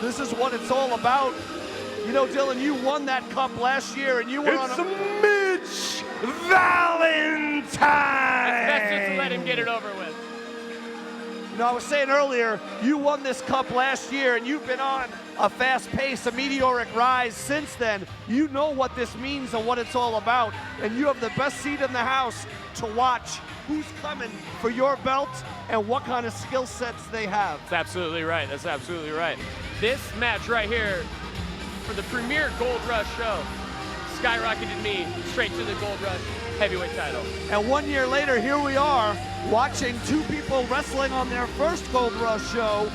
This is what it's all about. You know, Dylan, you won that cup last year, and you were on a... Mitch Valentine! It's best just to let him get it over with. You know, I was saying earlier, you won this cup last year, and you've been on a fast pace, a meteoric rise since then. You know what this means and what it's all about, and you have the best seat in the house to watch who's coming for your belt and what kind of skill sets they have. That's absolutely right. That's absolutely right. This match right here, for the premier Gold Rush show, skyrocketed me straight to the Gold Rush heavyweight title. And 1 year later, here we are, watching two people wrestling on their first Gold Rush show,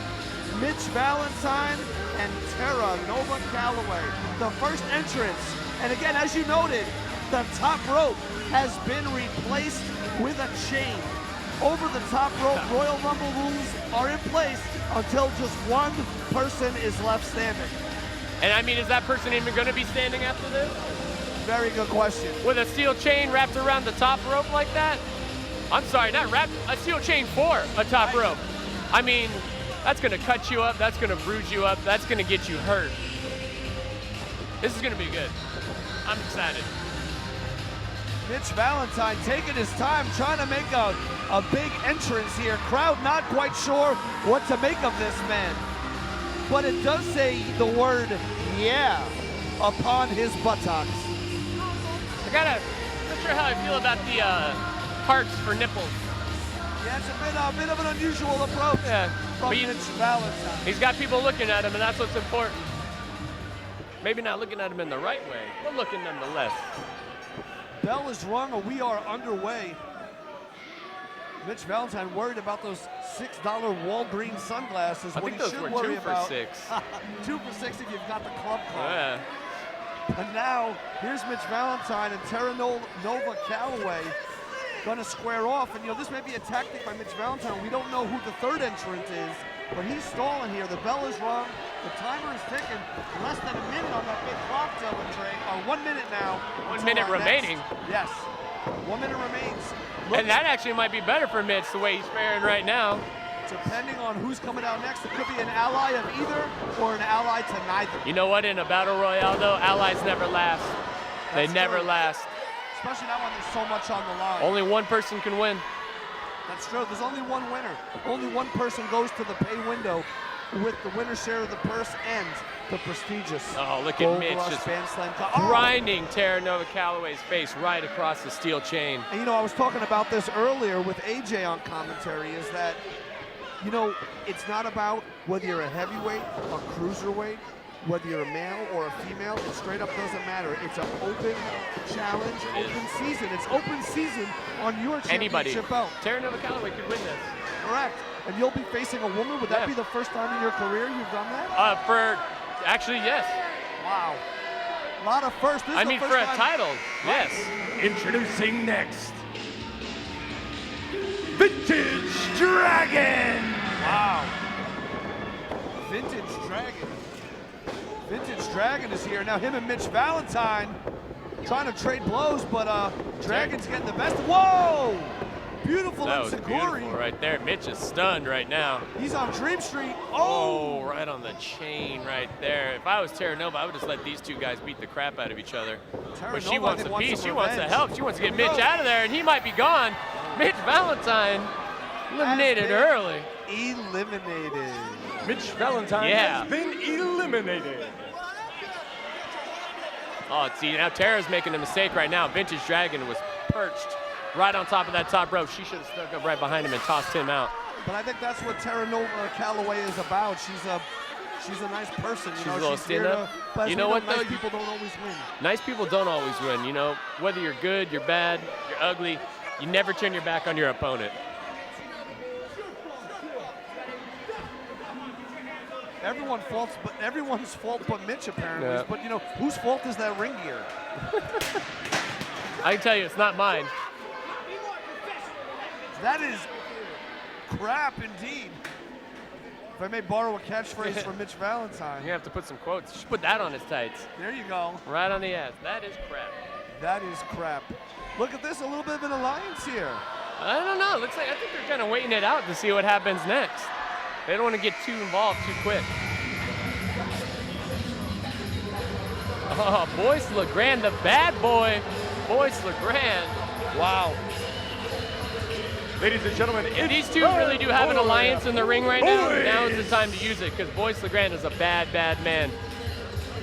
Mitch Valentine and Tara Nova Calloway, the first entrance. And again, as you noted, the top rope has been replaced with a chain. Over the top rope, Royal Rumble rules are in place until just one person is left standing. And I mean, is that person even going to be standing after this? Very good question. With a steel chain wrapped around the top rope like that? I'm sorry, not wrapped, a steel chain for a top rope. I mean, that's going to cut you up, that's going to bruise you up, that's going to get you hurt. This is going to be good. I'm excited. Mitch Valentine taking his time, trying to make a big entrance here. Crowd not quite sure what to make of this man. But it does say the word, yeah, upon his buttocks. Not sure how I feel about the hearts for nipples. Yeah, it's a bit of an unusual approach from Mitch Valentine. He's got people looking at him, and that's what's important. Maybe not looking at him in the right way, but looking nonetheless. Bell is rung, and we are underway. Mitch Valentine worried about those $6 Walgreens sunglasses. I think those were 2 for $6. 2 for $6 if you've got the club card. Yeah. And now, here's Mitch Valentine and Tara Nova Calloway gonna square off. And you know, this may be a tactic by Mitch Valentine. We don't know who the third entrant is, but he's stalling here. The bell is rung. The timer is ticking. Less than a minute on that big clock, Dylan Drake. 1 minute now. 1 minute remaining. Yes. 1 minute remains. And that actually might be better for Mitch, the way he's faring right now. Depending on who's coming out next, it could be an ally of either or an ally to neither. You know what? In a battle royale, though, allies never last. They never last. Especially not when there's so much on the line. Only one person can win. That's true. There's only one winner. Only one person goes to the pay window with the winner's share of the purse and the prestigious look at Mitch just grinding Tara Nova Calloway's face right across the steel chain. And you know, I was talking about this earlier with AJ on commentary, is that, you know, it's not about whether you're a heavyweight or cruiserweight, whether you're a male or a female, it straight up doesn't matter. It's an open challenge, open season. It's open season on your championship belt. Tara Nova Calloway could win this. Correct. And you'll be facing a woman. Would that be the first time in your career you've done that? Actually, yes. Wow. A lot of firsts. I mean, for a title, yes. Introducing next, Vintage Dragon. Wow. Vintage Dragon. Vintage Dragon is here. Now him and Mitch Valentine trying to trade blows, but Dragon's getting the best. Whoa! Beautiful That was enziguri. beautiful right there. Mitch is stunned right now. He's on Dream Street. Oh, right on the chain right there. If I was Tara Nova, I would just let these two guys beat the crap out of each other. But she wants a piece. She wants the help. She wants to get Mitch out of there, and he might be gone. Mitch Valentine eliminated early. Eliminated. Mitch Valentine has been eliminated. Oh, see, now Tara's making a mistake right now. Vintage Dragon was perched right on top of that top rope. She should have stuck up right behind him and tossed him out. But I think that's what Tara Nova Calloway is about. She's a nice person. She's a little stand-up. You know what, though? Nice people don't always win. Nice people don't always win. You know, whether you're good, you're bad, you're ugly, you never turn your back on your opponent. Everyone's fault but Mitch, apparently. Yeah. But, you know, whose fault is that ring gear? I can tell you, it's not mine. That is crap indeed. If I may borrow a catchphrase from Mitch Valentine. You have to put some quotes. You should put that on his tights. There you go. Right on the ass. That is crap. That is crap. Look at this, a little bit of an alliance here. I don't know. Looks like I think they're kind of waiting it out to see what happens next. They don't want to get too involved too quick. Oh, Boyce LeGrand, the bad boy. Boyce LeGrand. Wow. Ladies and gentlemen, If these two really do have an alliance in the ring right now is the time to use it, because Boyce LeGrand is a bad, bad man.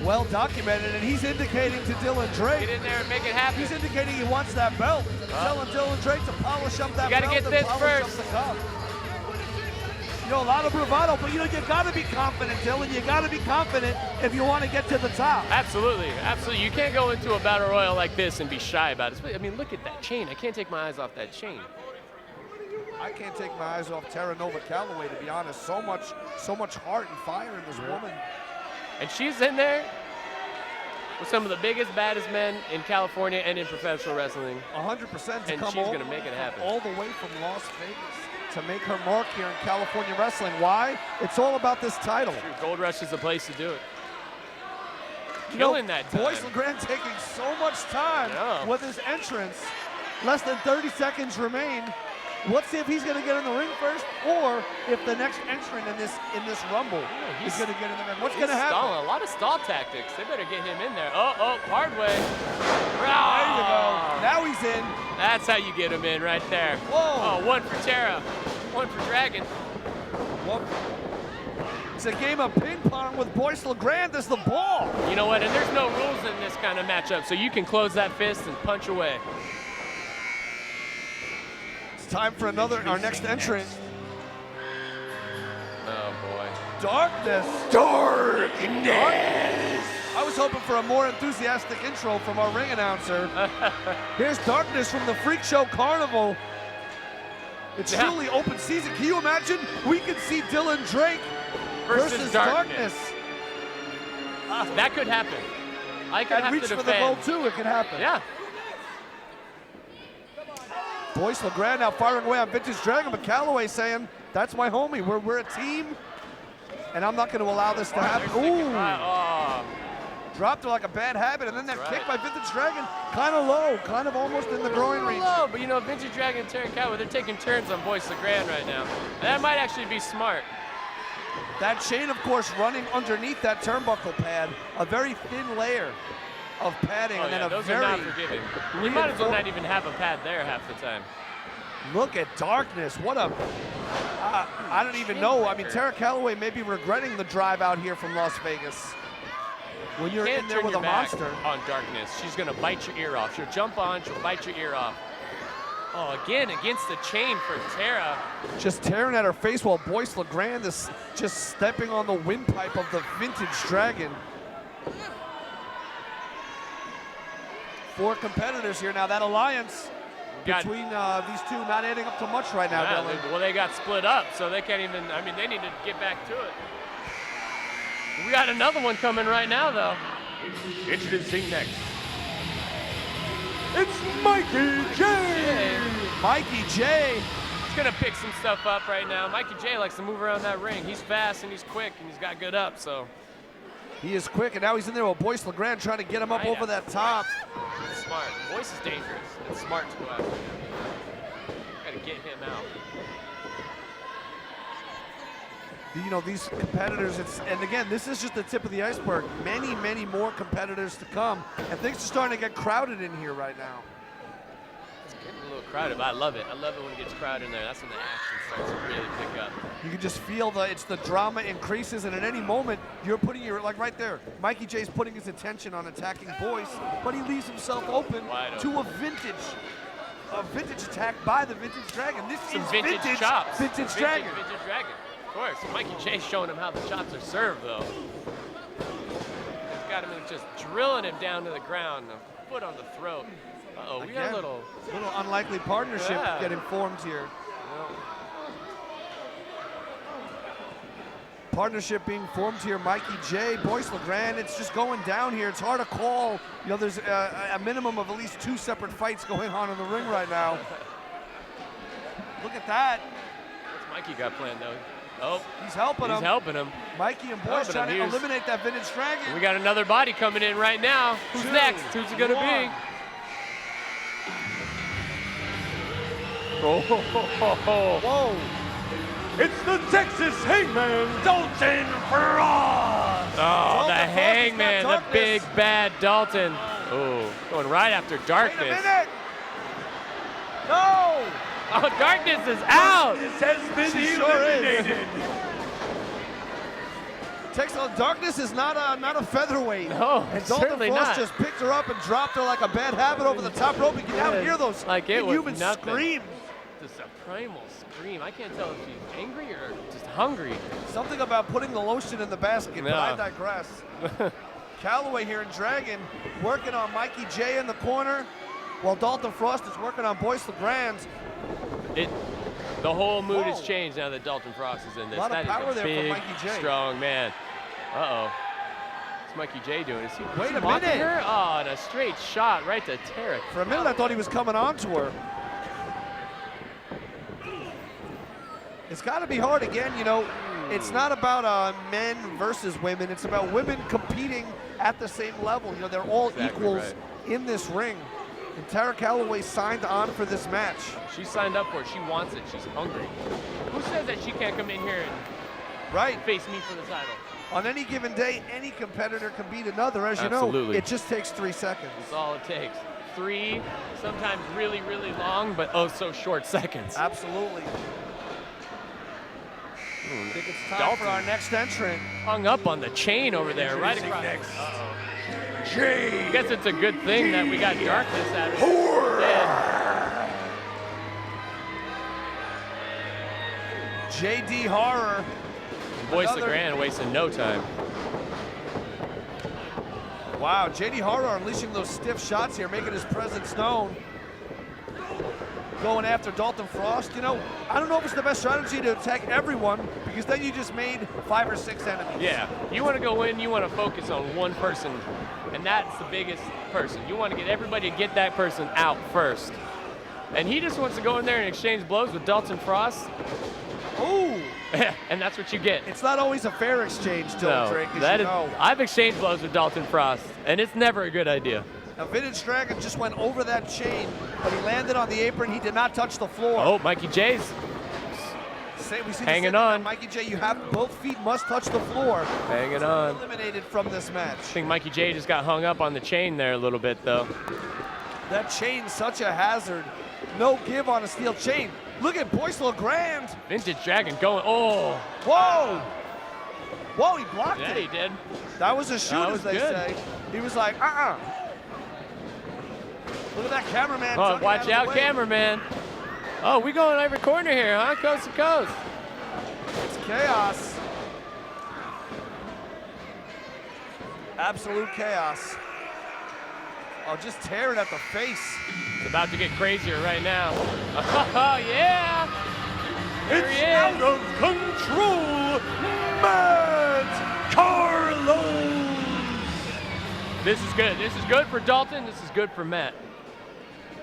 Well documented, and he's indicating to Dylan Drake. Get in there and make it happen. He's indicating he wants that belt. Telling Dylan Drake to polish up that You gotta belt. get this and polish first. up the cup. You know, a lot of bravado, but you know, you gotta be confident, Dylan. You gotta be confident if you want to get to the top. Absolutely, absolutely. You can't go into a battle royal like this and be shy about it. I mean, look at that chain. I can't take my eyes off that chain. I can't take my eyes off Tara Nova Calloway, to be honest. So much heart and fire in this woman. And she's in there with some of the biggest, baddest men in California and in professional wrestling. 100% to And come she's gonna make it happen. all the way from Las Vegas to make her mark here in California wrestling. Why? It's all about this title. Gold Rush is the place to do it. You know, Killing that time. Boyce LeGrand taking so much time Yeah. with his entrance. Less than 30 seconds remain. Let's see if he's going to get in the ring first, or if the next entrant in this rumble is going to get in the ring. What's going to happen? Stalling. A lot of stall tactics. They better get him in there. Oh, hard way. There you go. Now he's in. That's how you get him in right there. Whoa. Oh, one for Tara, one for Dragon. Whoop. It's a game of ping pong with Boyce LeGrand as the ball. You know what? And there's no rules in this kind of matchup, so you can close that fist and punch away. Time for our next entrant. Oh boy. Darkness. Darkness. I was hoping for a more enthusiastic intro from our ring announcer. Here's Darkness from the Freak Show Carnival. It's truly open season. Can you imagine? We could see Dylan Drake versus Darkness. That could happen. I could And have reach to for the defend. gold too. It could happen. Yeah. Boyce LeGrand now firing away on Vintage Dragon, but Calloway saying, that's my homie. We're a team, and I'm not going to allow this to happen. Ooh. Dropped her like a bad habit, and then that kick by Vintage Dragon, kind of low, kind of almost in the groin region. Low, but you know, Vintage Dragon and Terran Cowboy, they're taking turns on Boyce LeGrand right now. That might actually be smart. That chain, of course, running underneath that turnbuckle pad, a very thin layer of padding, and then those very are not forgiving. You might as well not even have a pad there half the time. Look at Darkness. What a... I don't even know. I mean, Tara Calloway may be regretting the drive out here from Las Vegas. When you're in there with a monster. On Darkness. She's going to bite your ear off. She'll jump on, she'll bite your ear off. Oh, again, against the chain for Tara. Just tearing at her face while Boyce LeGrand is just stepping on the windpipe of the Vintage Dragon. 4 competitors here now. That alliance between these two not adding up to much right now, Dylan. Well, they got split up, so they can't even, I mean, they need to get back to it. We got another one coming right now, though. Introducing next. It's Mikey J. Mikey J. He's going to pick some stuff up right now. Mikey J likes to move around that ring. He's fast and he's quick and he's got good up, so. He is quick, and now he's in there with Boyce LeGrand trying to get him up over that top. It's smart. Boyce is dangerous. It's smart to go after. Got to get him out. You know, these competitors, and again, this is just the tip of the iceberg. Many, many more competitors to come, and things are starting to get crowded in here right now. It's getting a little crowded, but I love it. I love it when it gets crowded in there. That's when the action starts to really pick up. You can just feel the drama increases, and at any moment, you're putting your, like right there, Mikey J's putting his attention on attacking Boyce, but he leaves himself open to a vintage attack by the Vintage Dragon. This is vintage chops. Vintage Dragon. Vintage Dragon. Of course. Mikey J's showing him how the chops are served, though. He's got him just drilling him down to the ground, a foot on the throat. Uh-oh, we got a little unlikely partnership getting formed here. Partnership being formed here, Mikey J, Boyce LeGrand. It's just going down here. It's hard to call. You know, there's a minimum of at least 2 separate fights going on in the ring right now. Look at that. What's Mikey got planned, though? Oh, he's helping him. He's helping him. Mikey and Boyce trying to eliminate that Vintage Dragon. We got another body coming in right now. Who's next? Who's it gonna be? Oh, whoa. It's the Texas Hangman, Dalton. Oh, the Dalton Frost, hangman, he's the got big darkness. bad Dalton. Oh, going right after Wait a darkness. minute. No. Oh, darkness is out. This has been She sure is. eliminated. Darkness is not a featherweight. No, and Dalton certainly Frost not. just picked her up and dropped her like a bad habit over the top rope. You can now hear those Like it was inhuman nothing. screams. Just a primal scream. I can't tell if she's angry or just hungry. Something about putting the lotion in the basket, but I Yeah. digress. Calloway here in Dragon working on Mikey J in the corner, while Dalton Frost is working on Boyce LeGrand. The whole mood has Whoa. changed now that Dalton Frost is in this. A lot of That is power a there from big, Mikey J. strong man. Uh-oh. What's Mikey J doing? Is he Wait a mocking minute. her? Oh, and a straight shot right to Tara. For a minute, I thought he was coming on to her. It's got to be hard again, you know. It's not about men versus women. It's about women competing at the same level. You know, they're all Exactly equals right. in this ring. And Tara Calloway signed on for this match. She signed up for it. She wants it. She's hungry. Who says that she can't come in here and Right. face me for the title? On any given day, any competitor can beat another. As you know, Absolutely. it just takes 3 seconds. That's all it takes. 3, sometimes really, really long, but oh so short seconds. Absolutely. I think it's time Dalton. for our next entrant. Hung up on the chain over there, right across. Next. Uh-oh. J. I guess it's a good thing that we got darkness out of it. Yeah. JD Horror. Boyce Another- LeGrand wasting no time. Wow, JD Horror unleashing those stiff shots here, making his presence known. Going after Dalton Frost. You know, I don't know if it's the best strategy to attack everyone, because then you just made 5 or 6 enemies. Yeah, you want to go in, you want to focus on one person, and that's the biggest person. You want to get everybody to get that person out first. And he just wants to go in there and exchange blows with Dalton Frost, Ooh, and that's what you get. it's not always a fair exchange, Dylan Drake, as that you is, know. I've exchanged blows with Dalton Frost, and it's never a good idea. Now, Vintage Dragon just went over that chain, but he landed on the apron. He did not touch the floor. Oh, Mikey J's We see the hanging same thing on. Mikey J, you have both feet must touch the floor. hanging on. Eliminated from this match. I think Mikey J just got hung up on the chain there a little bit, though. That chain's such a hazard. No give on a steel chain. Look at Boyce LeGrand. Vintage Dragon going, oh, Whoa! Whoa, he blocked yeah, it. he did. That was a shoot, That as was they good. say. He was like, Look at that cameraman. Oh, ducking watch of the out, way. cameraman. Oh, we going every corner here, huh? Coast to coast. It's chaos. Absolute chaos. Oh, just tear it at the face. It's about to get crazier right now. Oh, yeah. There he It's is. out of control. Matt Carlos. This is good. This is good for Dalton. This is good for Matt.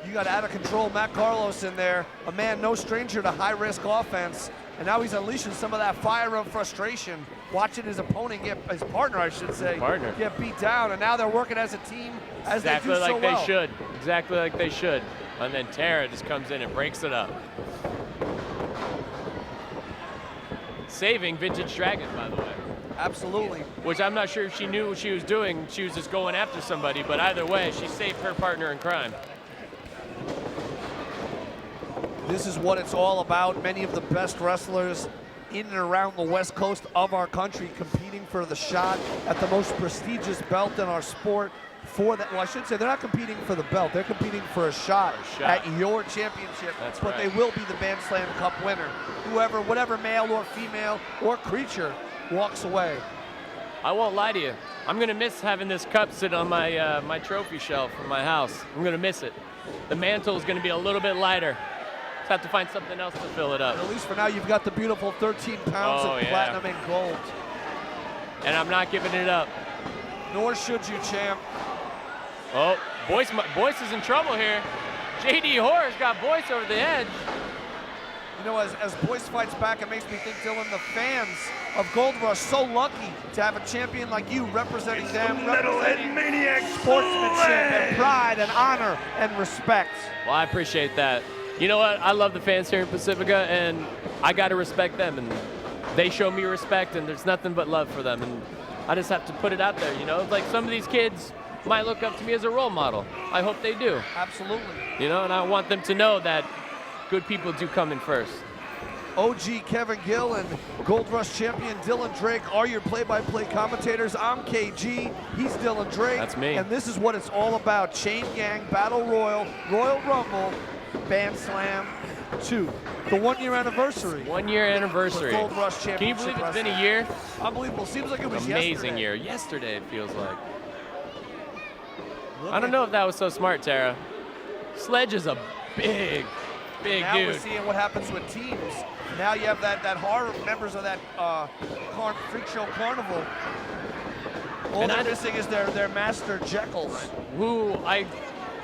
You got out of control Matt Carlos in there, a man no stranger to high-risk offense, and now he's unleashing some of that fire of frustration, watching his opponent his partner, I should say, Partner. get beat down, and now they're working as a team as Exactly they do like so they well. should. Exactly like they should. And then Tara just comes in and breaks it up. Saving Vintage Dragon, by the way. Absolutely. Which I'm not sure if she knew what she was doing. She was just going after somebody, but either way, she saved her partner in crime. This is what it's all about. Many of the best wrestlers in and around the West Coast of our country competing for the shot at the most prestigious belt in our sport. For that, well, I should say they're not competing for the belt. They're competing for a shot, at your championship. That's but right. they will be the Band Slam Cup winner. Whoever, whatever male or female or creature walks away. I won't lie to you. I'm gonna miss having this cup sit on my my trophy shelf in my house. I'm gonna miss it. The mantle is gonna be a little bit lighter. Just have to find something else to fill it up. At least for now, you've got the beautiful 13 pounds Oh, of yeah. platinum and gold. And I'm not giving it up. Nor should you, champ. Oh, Boyce is in trouble here. JD Horror's got Boyce over the edge. You know, as Boyce fights back, it makes me think, Dylan, the fans of Gold Rush so lucky to have a champion like you representing them, representing Maniac sportsmanship and pride and honor and respect. Well, I appreciate that. You know what? I love the fans here in Pacifica, and I got to respect them. And they show me respect, and there's nothing but love for them. And I just have to put it out there, you know? Like some of these kids might look up to me as a role model. I hope they do. Absolutely. You know, and I want them to know that good people do come in first. OG Kevin Gill and Gold Rush champion Dylan Drake are your play-by-play commentators. I'm KG, he's Dylan Drake. That's me. And this is what it's all about. Chain Gang, Battle Royal, Royal Rumble, Band Slam 2. The 1-year anniversary. 1-year anniversary. Gold Rush Can you Championship believe it's been a Wrestling. year? Unbelievable. Seems like it was Amazing yesterday. year. Yesterday, it feels like. Look I don't at- know if that was so smart, Tara. Sledge is a big Now dude. we're seeing what happens with teams. Now you have that horror members of that freak show carnival. All And they're I- missing is their master Jekylls. Who I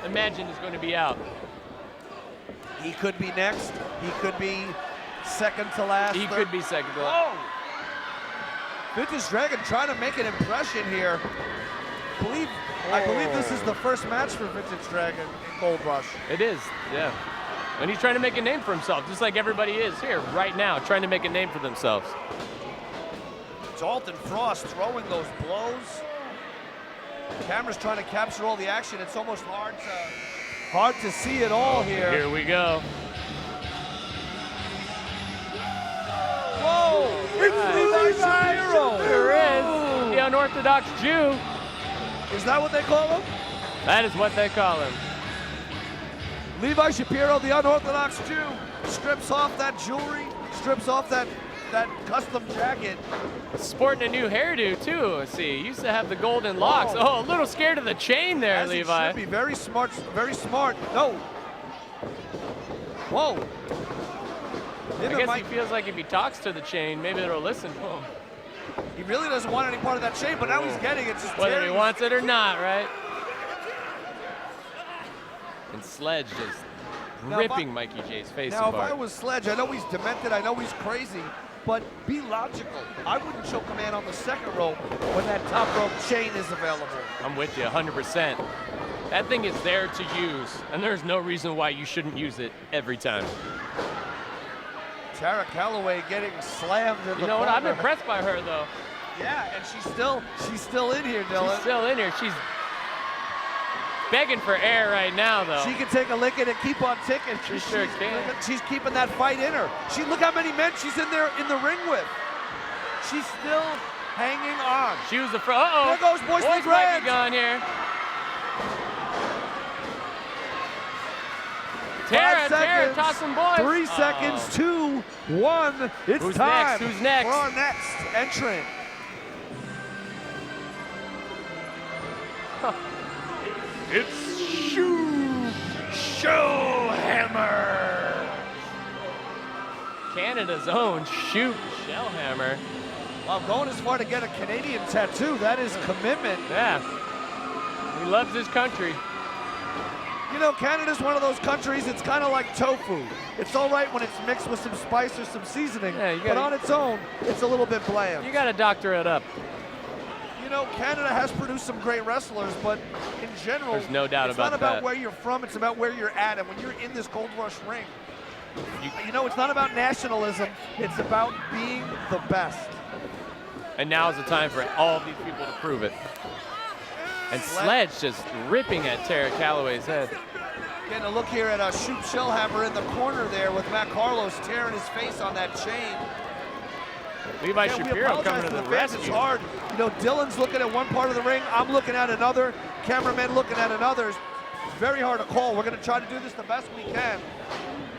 imagine is going to be out. He could be next. He could be second to last. He third- could be second to last. Oh! Vintage Dragon trying to make an impression here. I believe this is the first match for Vintage Dragon in Gold Rush. It is, yeah. And he's trying to make a name for himself, just like everybody is here right now, trying to make a name for themselves. Dalton Frost throwing those blows. Camera's trying to capture all the action. It's almost hard to see it all here. Here we go. Whoa! It's Levi Shapiro! There is the unorthodox Jew. Is that what they call him? That is what they call him. Levi Shapiro, the unorthodox Jew, strips off that jewelry, strips off that custom jacket. Sporting a new hairdo too. Let's see, he used to have the golden locks. Whoa. Oh, a little scared of the chain there, As he Levi. should be very smart, very smart. No. Whoa. I guess he feels like if he talks to the chain, maybe it'll listen to him. He really doesn't want any part of that chain, but now he's getting it. Just Whether he tearing- wants it or not, right? And Sledge just Now, if ripping Mikey J's face Now, if apart. I was Sledge, I know he's demented, I know he's crazy, but be logical. I wouldn't choke a man on the second rope when that top rope chain is available. I'm with you 100%. That thing is there to use, and there's no reason why you shouldn't use it every time. Tara Calloway getting slammed in the You know what? I'm corner. impressed by her, though. Yeah, and she's still in here, Dylan. She's still in here. She's begging for air right now, though. She can take a licking and keep on ticking. She sure can. She's keeping that fight in her. Look how many men she's in there in the ring with. She's still hanging on. She was the front. Uh-oh. There goes Boyce Boyce might Legrand. be gone here. Tara, 5 Tara, seconds, toss some boys. 3 seconds, 2, 1. It's Who's time next? Who's next? for our next entrant. It's Shellhammer. Canada's own Shoot Shellhammer. Well, going as far to get a Canadian tattoo, that is commitment. Yeah. He loves his country. You know, Canada's one of those countries, it's kind of like tofu. It's all right when it's mixed with some spice or some seasoning, Yeah, you but gotta- on its own, it's a little bit bland. You got to doctor it up. You know, Canada has produced some great wrestlers, but in general, There's no doubt it's about not about that. where you're from, it's about where you're at. And when you're in this Gold Rush ring, you know, it's not about nationalism, it's about being the best. And now's the time for all of these people to prove it. And Sledge just ripping at Tara Calloway's head. Getting a look here at Shoot Shellhammer in the corner there with Matt Carlos tearing his face on that chain. Levi Yeah, we Shapiro apologize coming to to the fans. It's rescue. hard. You know, Dylan's looking at one part of the ring. I'm looking at another. Cameraman looking at another. It's very hard to call. We're going to try to do this the best we can.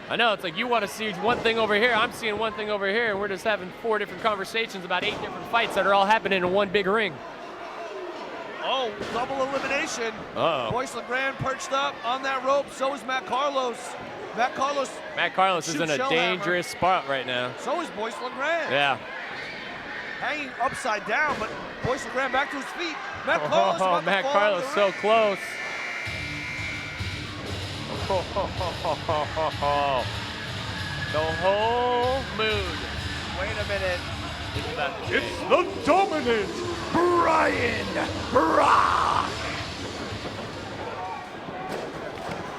I know, it's like you want to see one thing over here, I'm seeing one thing over here, and we're just having 4 different conversations about 8 different fights that are all happening in one big ring. Oh, double elimination. Uh-oh. Boyce Legrand perched up on that rope. So is Matt Carlos. Matt Carlos is Shoot in a Shellhammer. dangerous spot right now. So is Boyce Legrand. Yeah. Hanging upside down, but Boyce Legrand back to his feet. Matt Carlos about to Matt fall Carlos out of the so ring. close. The whole mood Wait a minute. is about to It's change. the dominant Brian Brock.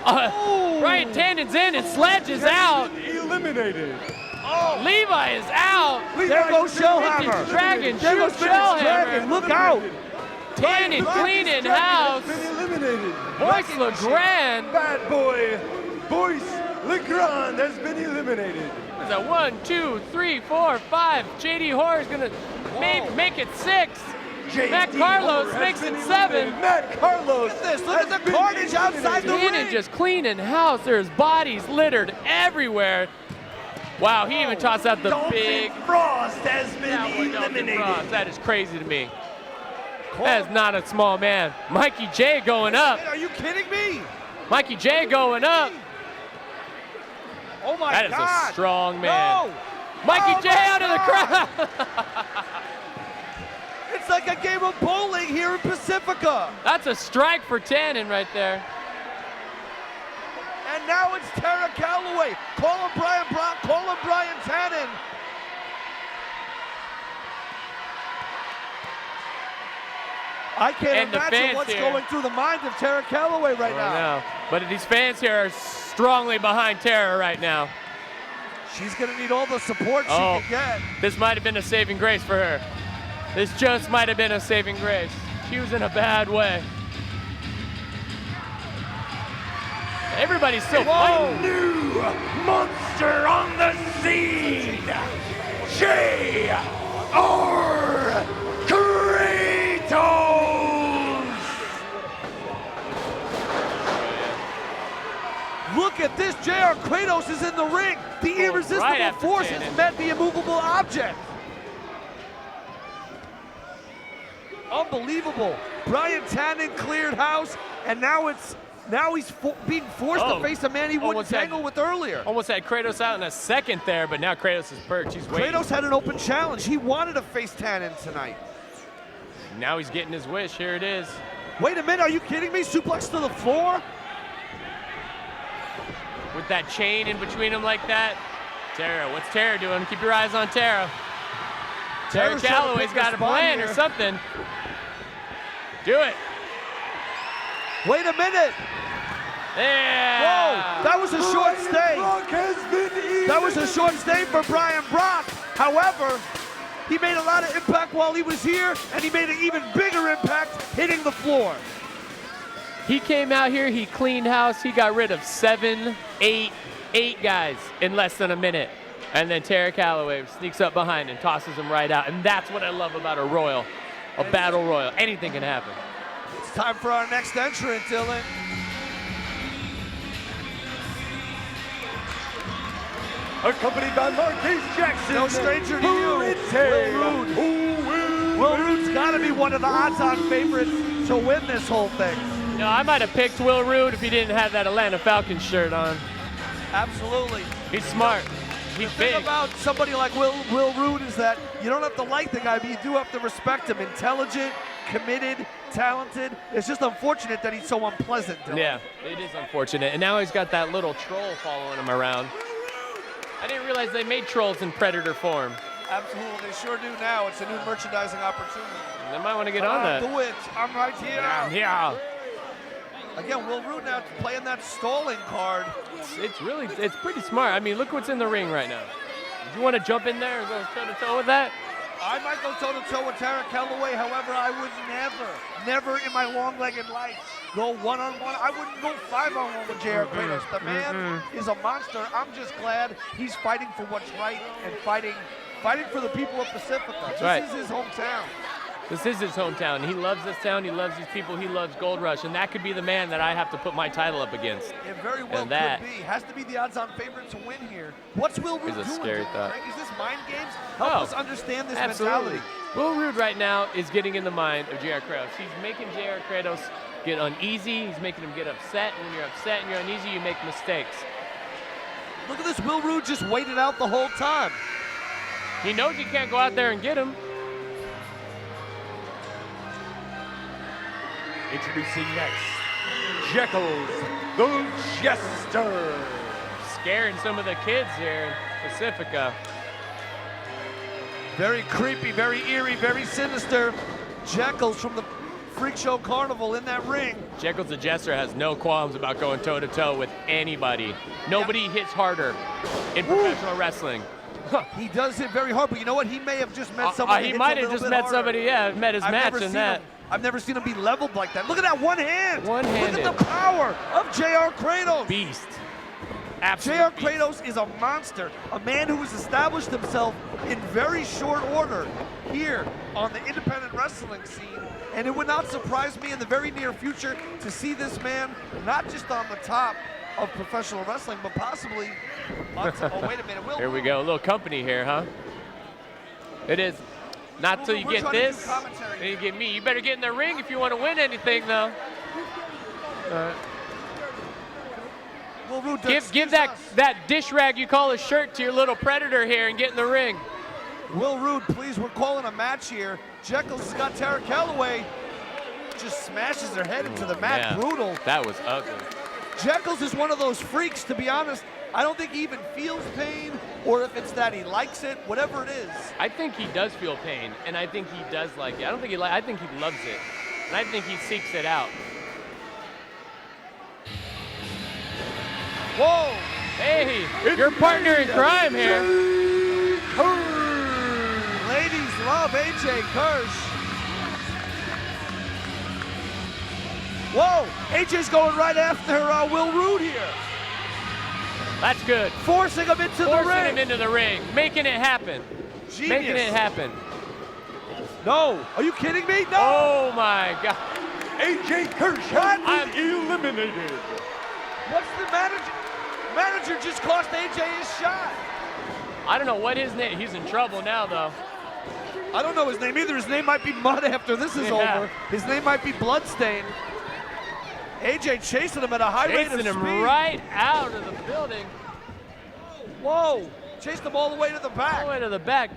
Brian Tannon's in and Sledge is out. eliminated. Oh, Levi is out. there goes Shellhammer. Vintage Dragon, There goes shoot Vintage Dragon. Shellhammer. Look out. Tannon cleaning house. Has been eliminated. Boyce LeGrand. Bad boy, Boyce LeGrand has been eliminated. Is that 1, 2, 3, 4, 5? JD Hoare is gonna make it 6. Matt Carlos makes it 7. Matt Carlos. Look at this. Look at the carnage outside the Tannon ring. just cleaning house. There's bodies littered everywhere. Wow, he even tossed out the big. Frost has been Dalton eliminated. Frost. That is crazy to me. That is not a small man. Mikey J going up. Are you kidding me? Mikey J going up. Oh my That is God. a strong man. No. Mikey Oh J my out of the God. crowd. It's like a game of bowling here in Pacifica. That's a strike for Tannon right there. And now it's Tara Calloway. Call him Brian Brock. Call him Brian Tannon. I can't And the imagine fans what's here. going through the mind of Tara Calloway right I now. know. But these fans here are strongly behind Tara right now. She's going to need all the support she Oh. can get. This might have been a saving grace for her. This just might have been a saving grace. She was in a bad way. Everybody's still fighting. New monster on the scene. J.R. Kratos. Look at this. J.R. Kratos is in the ring. The irresistible right after force Tannon. has met the immovable object. Unbelievable. Brian Tannon cleared house, and now he's being forced to face a man he wouldn't Almost had- tangle with earlier. Almost had Kratos out in a second there, but now Kratos is perched. He's waiting. Kratos had an open challenge. He wanted to face Tannon tonight. Now he's getting his wish. Here it is. Wait a minute, are you kidding me? Suplex to the floor? With that chain in between them like that. Tara, what's Tara doing? Keep your eyes on Tara. Tara Tara's trying to Calloway's pick got a a spot plan here. or something. Do it. Wait a minute. Yeah. Whoa, that was a short stay. Brock has been That was a short stay for Brian Brock. However, he made a lot of impact while he was here, and he made an even bigger impact hitting the floor. He came out here, he cleaned house, he got rid of 8 guys in less than a minute. And then Tara Calloway sneaks up behind and tosses him right out. And that's what I love about a royal, a battle royal. Anything can happen. It's time for our next entrant, Dylan. accompanied by Marquise Jackson. No stranger to you, Will Roode. Will Roode's got to be one of the odds-on favorites to win this whole thing. You know, I might have picked Will Roode if he didn't have that Atlanta Falcons shirt on. Absolutely. He's smart. He's The thing big. about somebody like Will Roode is that you don't have to like the guy, but you do have to respect him. Intelligent, committed, talented. It's just unfortunate that he's so unpleasant. Dylan. Yeah, it is unfortunate. And now he's got that little troll following him around. I didn't realize they made trolls in predator form. Absolutely, they sure do now. It's a new merchandising opportunity. They might want to get on that. Do it. I'm right here. Yeah. Again, Will Roode now playing that stalling card. It's pretty smart. I mean, look what's in the ring right now. Do you want to jump in there and go toe-to-toe with that? I might go toe-to-toe with Tara Calloway. However, I would never in my long-legged life go one-on-one. I wouldn't go 5-on-1 with J.R. Kratos. The man is a monster. I'm just glad he's fighting for what's right and fighting for the people of Pacifica. right. This is his hometown. This is his hometown. He loves this town. He loves these people. He loves Gold Rush. And that could be the man that I have to put my title up against. It very well And that could be. Has to be the odds-on favorite to win here. What's Will Roode is a doing? scary Dylan, thought. Frank? Is this mind games? Help Oh, us understand this Absolutely. mentality. Will Roode right now is getting in the mind of J.R. Kratos. He's making J.R. Kratos get uneasy. He's making him get upset. And when you're upset and you're uneasy, you make mistakes. Look at this. Will Roode just waited out the whole time. He knows he can't go out there and get him. Introducing next, Jekyll's the Jester. Scaring some of the kids here in Pacifica. Very creepy, very eerie, very sinister. Jekyll's from the freak show carnival in that ring. Jekyll's the Jester has no qualms about going toe-to-toe with anybody. Nobody hits harder in professional wrestling. He does hit very hard, but you know what? He may have just met somebody. He might have just met somebody, met his match in that. I've never seen him be leveled like that. Look at that one hand. One-handed. Look at the power of JR Kratos. Beast. JR Absolute beast. Kratos is a monster, a man who has established himself in very short order here on the independent wrestling scene. And it would not surprise me in the very near future to see this man not just on the top of professional wrestling, but possibly on oh, wait a minute. Here we go. A little company here, huh? It is. Not till you get this, then you get me. You better get in the ring if you want to win anything, though. Well, give that dish rag you call a shirt to your little predator here and get in the ring. Will Roode, please, we're calling a match here. Jekyll's has got Tara Calloway, just smashes her head into the mat. Yeah, brutal. That was ugly. Jekyll's is one of those freaks, to be honest. I don't think he even feels pain, or if it's that he likes it, whatever it is. I think he does feel pain, and I think he does like it. I don't think I think he loves it, and I think he seeks it out. Whoa! Hey, your partner in crime here. Ladies love AJ Kirsch. Whoa! AJ's going right after Will Roode here. That's good. Forcing him into the ring. Forcing him into the ring, making it happen. Genius. Making it happen. No, are you kidding me? No! Oh my God. AJ Kirsch has been eliminated. What's the manager? Manager just cost AJ his shot. I don't know what his name. He's in trouble now, though. I don't know his name either. His name might be Mud after this is over. His name might be Bloodstain. AJ chasing him at a high rate of speed. Chasing him right out of the building. Whoa! Chased him all the way to the back. All the way to the back.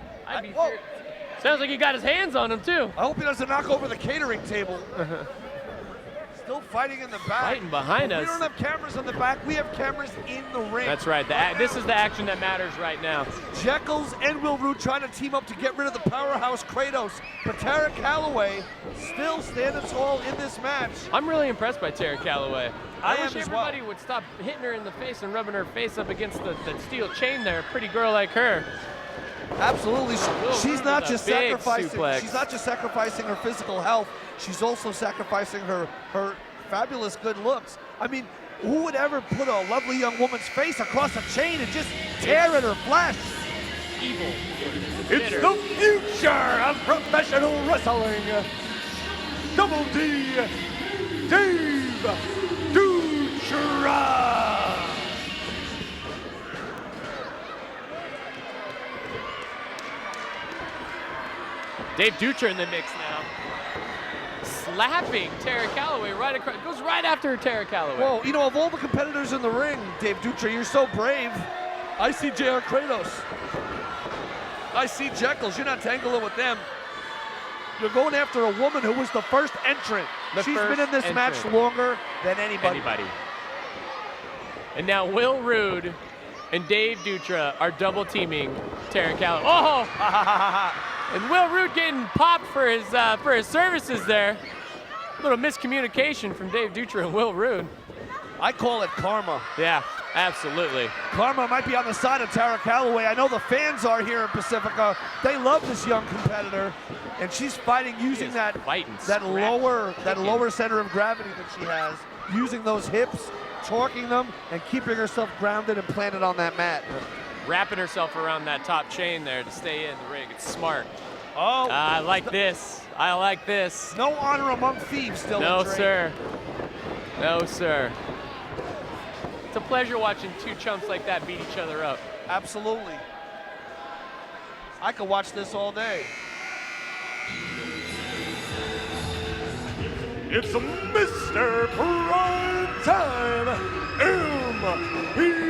Sounds like he got his hands on him, too. I hope he doesn't knock over the catering table. Still fighting in the back. Fighting behind us. We don't have cameras in the back. We have cameras in the ring. That's right. This is the action that matters right now. Jekyll's and Will Roode trying to team up to get rid of the powerhouse Kratos. But Tara Calloway still standing tall in this match. I'm really impressed by Tara Calloway. I wish am as well. everybody would stop hitting her in the face and rubbing her face up against the steel chain there. A pretty girl like her. Absolutely. She's not just sacrificing. Suplex. She's not just sacrificing her physical health. She's also sacrificing her fabulous good looks. I mean, who would ever put a lovely young woman's face across a chain and just tear at her flesh? Evil. It's the future of professional wrestling. Double D, Dave Dutra. Dave Dutra in the mix now. Slapping Tara Calloway right across. Goes right after Tara Calloway. Whoa, you know, of all the competitors in the ring, Dave Dutra, you're so brave. I see JR Kratos. I see Jekyll's. You're not tangling with them. You're going after a woman who was the first entrant. She's been in this match longer than anybody. And now Will Roode and Dave Dutra are double teaming Tara Calloway. Oh! And Will Roode getting popped for his services there. A little miscommunication from Dave Dutra and Will Roode. I call it karma. Yeah, absolutely. Karma might be on the side of Tara Calloway. I know the fans are here in Pacifica. They love this young competitor, and she's fighting using that lower center of gravity that she has, using those hips, torquing them, and keeping herself grounded and planted on that mat. Wrapping herself around that top chain there to stay in the ring. It's smart. Oh, I like this. I like this. No honor among thieves still. No, sir. No, sir. It's a pleasure watching two chumps like that beat each other up. Absolutely. I could watch this all day. It's Mr. Primetime MVP.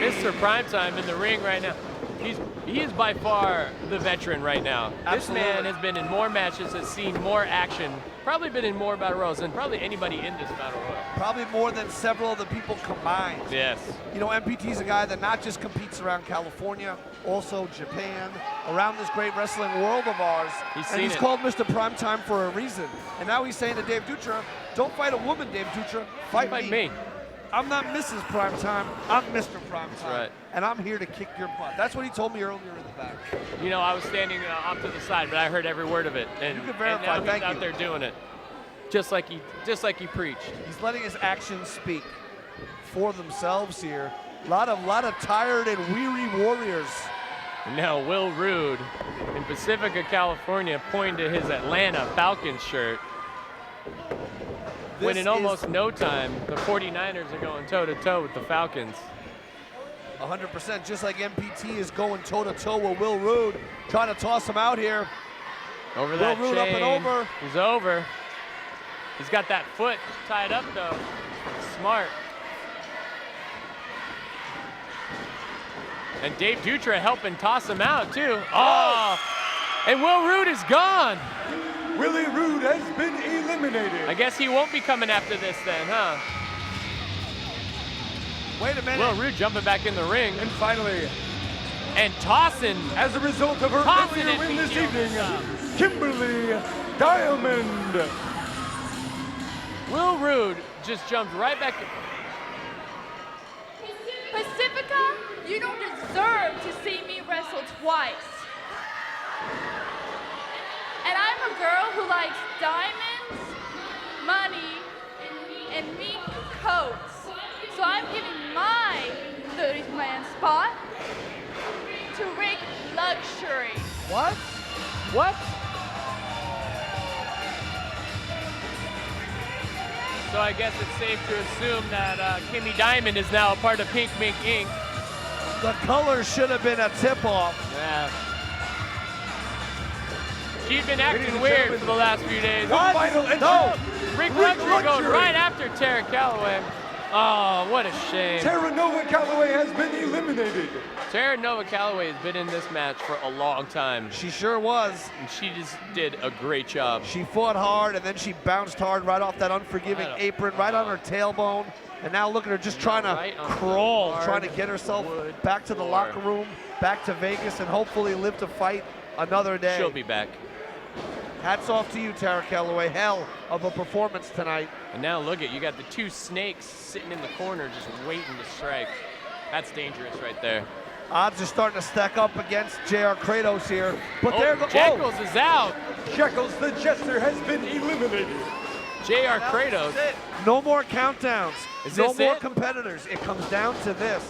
Mr. Primetime in the ring right now. he is by far the veteran right now. Absolutely. This man has been in more matches, has seen more action, probably been in more battle royals than probably anybody in this battle royal. Probably more than several of the people combined. Yes. You know, MPT's a guy that not just competes around California, also Japan, around this great wrestling world of ours. He's called Mr. Primetime for a reason. And now he's saying to Dave Dutra, don't fight a woman, Dave Dutra, fight me. I'm not Mrs. Primetime, I'm Mr. Primetime. That's right. And I'm here to kick your butt. That's what he told me earlier in the back. You know, I was standing off to the side, but I heard every word of it. And, You can verify, and now thank he's you. out there doing it. Just like he preached. He's letting his actions speak for themselves here. A lot of tired and weary warriors. And now Will Roode in Pacifica, California, pointing to his Atlanta Falcons shirt. When in almost no time, the 49ers are going toe-to-toe with the Falcons. 100%, just like MPT is going toe-to-toe with Will Roode, trying to toss him out here. Over that Will Roode chain. up and over. He's over. He's got that foot tied up, though. Smart. And Dave Dutra helping toss him out, too. Oh! And Will Roode is gone. Willie Roode has been eliminated. I guess he won't be coming after this then, huh? Wait a minute. Will Roode jumping back in the ring. And finally, And tossing. as a result of her Tossing earlier it, win this PTO evening, this Kimberly Diamond. Will Roode just jumped right back. Pacifica, you don't deserve to see me wrestle twice. And I'm a girl who likes diamonds, money, and meat coats. So I'm giving my 30-man spot to Rick Luxury. What? What? So I guess it's safe to assume that Kimmy Diamond is now a part of Pink Mink Inc. The color should have been a tip-off. Yeah. She's been acting and weird gentlemen, for the last few days. The final entrant, No. Rick Rick Luxury going Luxury. right after Tara Calloway. Oh, what a shame. Tara Nova Calloway has been eliminated. Tara Nova Calloway has been in this match for a long time. She sure was. And she just did a great job. She fought hard, and then she bounced hard right off that unforgiving Right off. apron, right on her tailbone. And now look at her just trying to Right on crawl, hard trying to get herself wood back to the floor. locker room, back to Vegas, and hopefully live to fight another day. She'll be back. Hats off to you, Tara Calloway. Hell of a performance tonight. And now look at, you got the two snakes sitting in the corner just waiting to strike. That's dangerous right there. Odds are starting to stack up against JR Kratos here. But there goes Jackals is out. Shekels the Jester has been eliminated. JR Kratos. No more countdowns. Is no this more it? competitors. It comes down to this.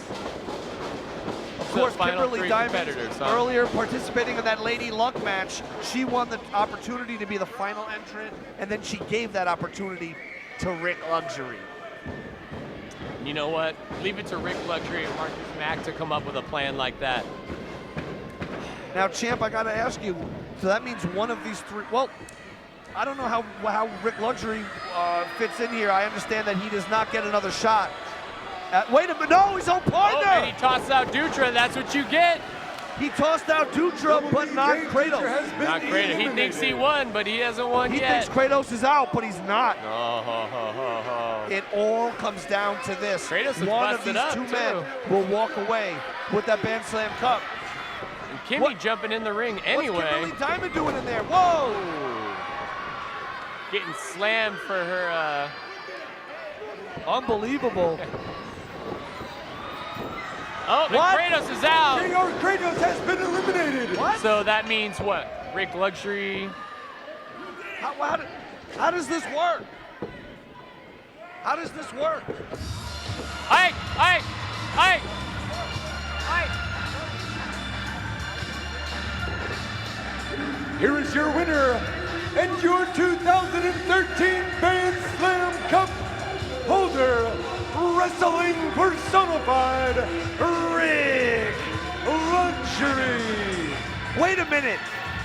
Of So course, final Kimberly three Diamond, competitors, huh? earlier participating in that Lady Luck match, she won the opportunity to be the final entrant, and then she gave that opportunity to Rick Luxury. You know what? Leave it to Rick Luxury and Marcus Mack to come up with a plan like that. Now, Champ, I got to ask you, so that means one of these three, well, I don't know how Rick Luxury fits in here. I understand that he does not get another shot. Wait a minute, no, his own partner! Oh, and he tossed out Dutra. That's what you get. He tossed out Dutra, but not Dave Kratos. Dutra has been Not Kratos. He thinks he eliminated. won, but he hasn't won He yet. thinks Kratos is out, but he's not. Oh, ho, ho, ho, ho. It all comes down to this. Kratos is One of busted these up, two too. men will walk away with that Band Slam Cup. And Kimmy What- jumping in the ring anyway. What's Kimberly Diamond doing in there? Whoa! Getting slammed for her. Unbelievable. Oh, and What? Kratos is out. JR Kratos has been eliminated. What? So that means what? Rick Luxury. How does this work? How does this work? Ike! Ike! Ike! Here is your winner and your 2013 Band Slam Cup holder, wrestling personified, Rick Luxury. Wait a minute.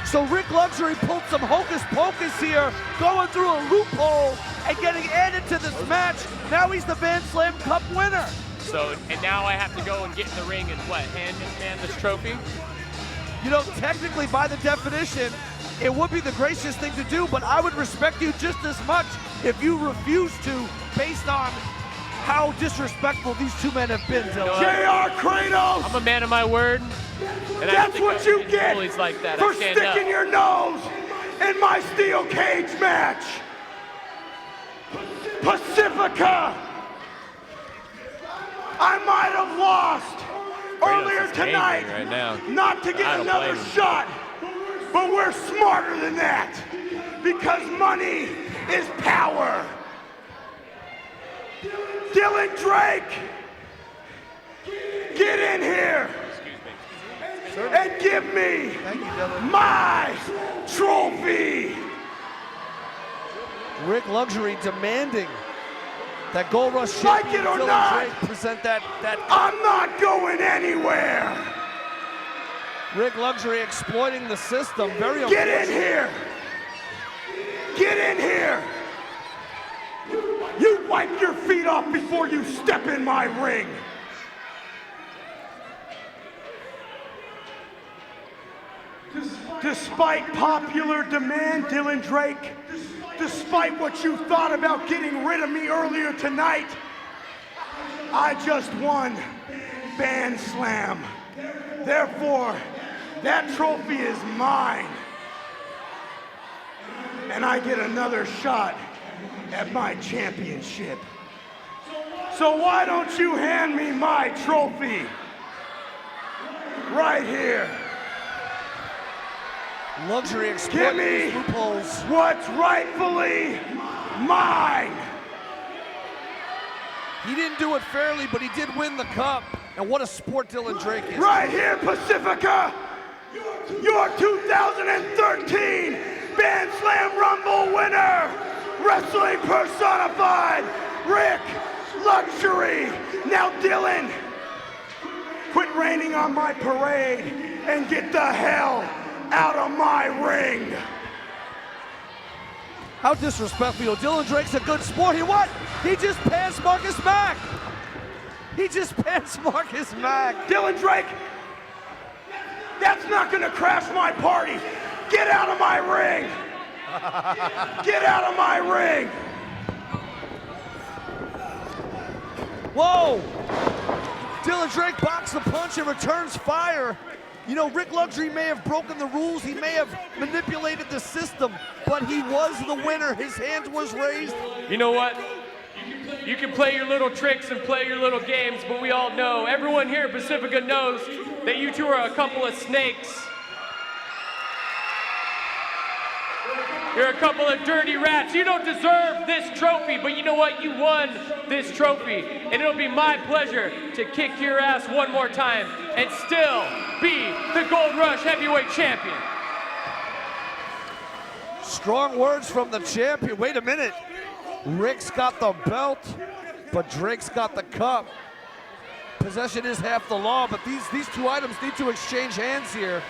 So Rick Luxury pulled some hocus pocus here, going through a loophole and getting added to this match. Now he's the Band Slam Cup winner. So, and now I have to go and get in the ring and what, hand this man this trophy? You know, technically, by the definition, it would be the gracious thing to do, but I would respect you just as much if you refuse to, based on how disrespectful these two men have been, Dylan. JR Kratos! I'm a man of my word. And That's what you get like that. for sticking your nose in my steel cage match. Pacifica! I might have lost earlier tonight, right now. not to get another shot, but we're smarter than that because money is power. Dylan Drake, get in here and give me my trophy. Rick Luxury demanding that Gold Rush Like champion it or Dylan not, Drake present that. I'm not going anywhere. Rick Luxury exploiting the system. Very Get in here. Get in here. You wipe your feet off before you step in my ring. Despite popular demand, Dylan Drake, despite what you thought about getting rid of me earlier tonight, I just won Band Slam. Therefore, that trophy is mine. And I get another shot at my championship. So why don't you hand me my trophy? Right here. Luxury Give exploiting me these loopholes. what's rightfully mine. He didn't do it fairly, but he did win the cup. And what a sport Dylan Drake is. Right here, Pacifica. Your 2013 Band Slam Rumble winner, wrestling personified, Rick Luxury. Now, Dylan, quit raining on my parade and get the hell out of my ring. How disrespectful. Dylan Drake's a good sport. He just passed Marcus Mack. He just passed Marcus Mack. Dylan Drake, that's not gonna crash my party. Get out of my ring. Get out of my ring. Whoa! Dylan Drake blocks the punch and returns fire. You know, Rick Luxury may have broken the rules, he may have manipulated the system, but he was the winner. His hand was raised. You know what? You can play your little tricks and play your little games, but we all know, everyone here at Pacifica knows that you two are a couple of snakes. You're a couple of dirty rats. You don't deserve this trophy, but you know what? You won this trophy. And it'll be my pleasure to kick your ass one more time and still be the Gold Rush Heavyweight Champion. Strong words from the champion. Wait a minute. Rick's got the belt, but Drake's got the cup. Possession is half the law, but these two items need to exchange hands here.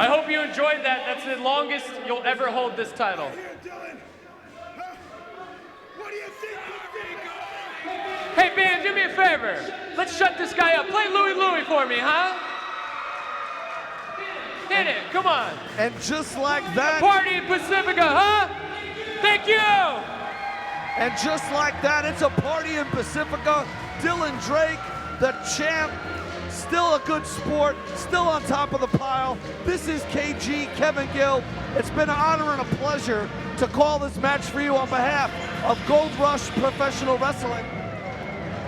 I hope you enjoyed that. That's the longest you'll ever hold this title. Hey, Bam, do me a favor. Let's shut this guy up. Play Louie Louie for me, huh? Hit it, come on. And just like that. Party in Pacifica, huh? Thank you. And just like that, it's a party in Pacifica. Dylan Drake, the champ, still a good sport, still on top of the pile. This is KG, Kevin Gill. It's been an honor and a pleasure to call this match for you on behalf of Gold Rush Professional Wrestling.